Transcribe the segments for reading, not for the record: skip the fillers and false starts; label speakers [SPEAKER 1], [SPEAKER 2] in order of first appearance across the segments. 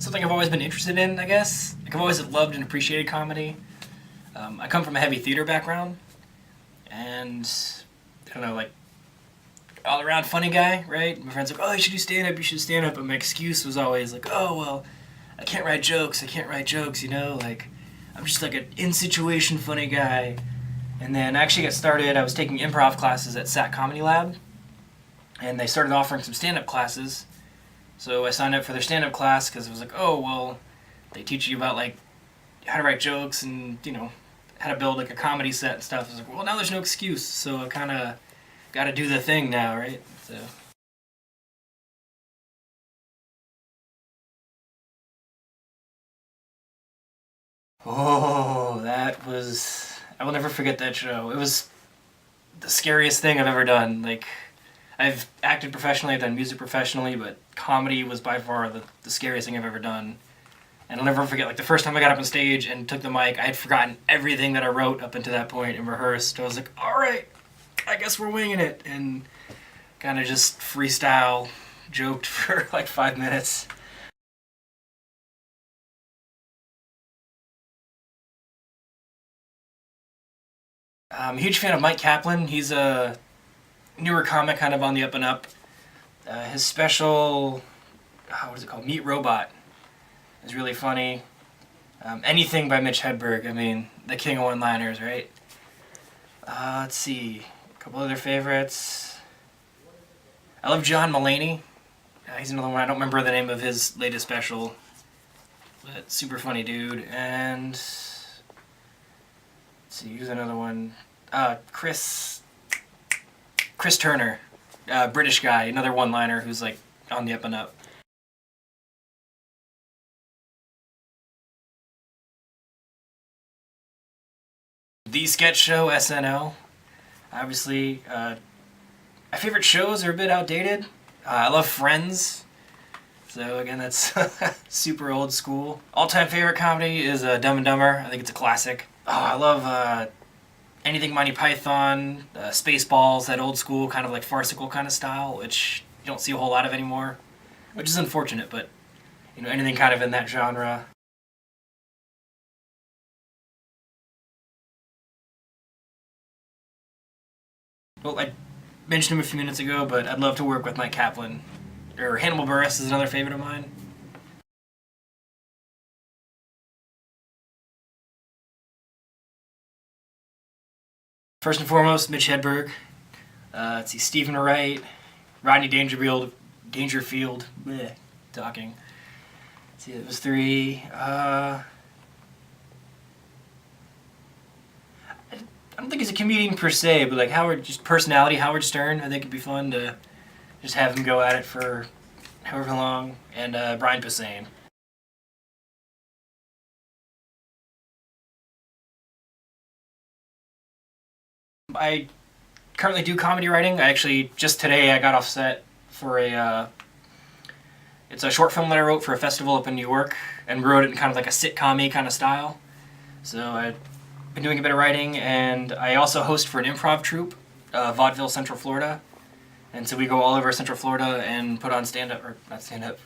[SPEAKER 1] something I've always been interested in, I guess. Like, I've always loved and appreciated comedy. I come from a heavy theater background, and I don't know, like, all around funny guy, right? My friends are like, oh, you should do stand up, you should stand up. But my excuse was always like, oh, well, I can't write jokes, like, I'm just like an in situation funny guy. And then I actually got started, I was taking improv classes at SAT Comedy Lab, and they started offering some stand up classes. So I signed up for their stand up class because it was like, oh, well, they teach you about like how to write jokes and, how to build like a comedy set and stuff. I was like, well, now there's no excuse, so I kind of got to do the thing now, right? So. Oh, that was. I will never forget that show. It was the scariest thing I've ever done. Like, I've acted professionally, I've done music professionally, but comedy was by far the scariest thing I've ever done. And I'll never forget, like, the first time I got up on stage and took the mic, I had forgotten everything that I wrote up until that point and rehearsed. I was like, all right, I guess we're winging it. And kind of just freestyle joked for like 5 minutes. I'm a huge fan of Mike Kaplan. He's a newer comic, kind of on the up and up. His special, what is it called? Meet Robot is really funny. Anything by Mitch Hedberg. I mean, the king of one-liners, right? Let's see. A couple other favorites. I love John Mulaney. He's another one. I don't remember the name of his latest special, but super funny dude. And let's see, here's another one. Chris Turner, British guy, another one-liner who's like on the up and up. The sketch show, SNL. Obviously, my favorite shows are a bit outdated. I love Friends. So again, that's super old school. All-time favorite comedy is Dumb and Dumber. I think it's a classic. Oh, I love anything Monty Python, Spaceballs, that old school kind of like farcical kind of style, which you don't see a whole lot of anymore, which is unfortunate. But anything kind of in that genre. Well, I mentioned him a few minutes ago, but I'd love to work with Mike Kaplan. Or Hannibal Buress is another favorite of mine. First and foremost, Mitch Hedberg. Let's see, Stephen Wright, Rodney Dangerfield, bleh, talking. Let's see, it was three. I don't think he's a comedian per se, but like just personality, Howard Stern, I think it'd be fun to just have him go at it for however long. And Brian Posehn. I currently do comedy writing. I actually, just today, I got off set for it's a short film that I wrote for a festival up in New York, and wrote it in kind of like a sitcom-y kind of style. So I've been doing a bit of writing, and I also host for an improv troupe, Vaudeville, Central Florida. And so we go all over Central Florida and put on stand-up, or not stand-up,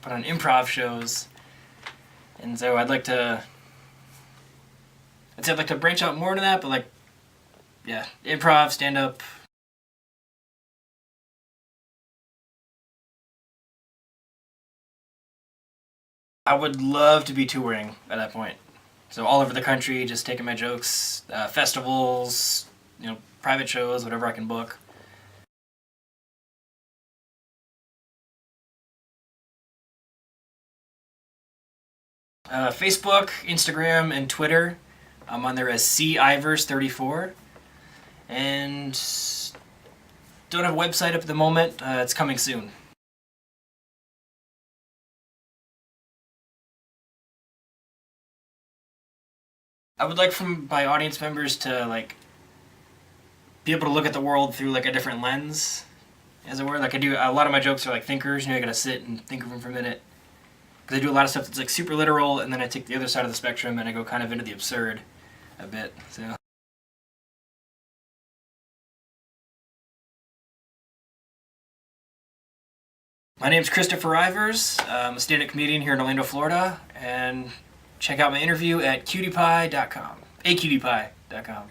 [SPEAKER 1] put on improv shows. And so I'd like to branch out more into that, but like, yeah, improv, stand-up. I would love to be touring at that point. So all over the country, just taking my jokes, festivals, private shows, whatever I can book. Facebook, Instagram, and Twitter. I'm on there as Ivers34. And don't have a website up at the moment. It's coming soon. I would like from my audience members to like be able to look at the world through like a different lens, as it were. Like I do a lot of my jokes are like thinkers. I gotta sit and think of them for a minute. Because I do a lot of stuff that's like super literal, and then I take the other side of the spectrum and I go kind of into the absurd a bit. So. My name's Christopher Ivers. I'm a stand-up comedian here in Orlando, Florida, and check out my interview at cutie.pie.com. acutie.pie.com.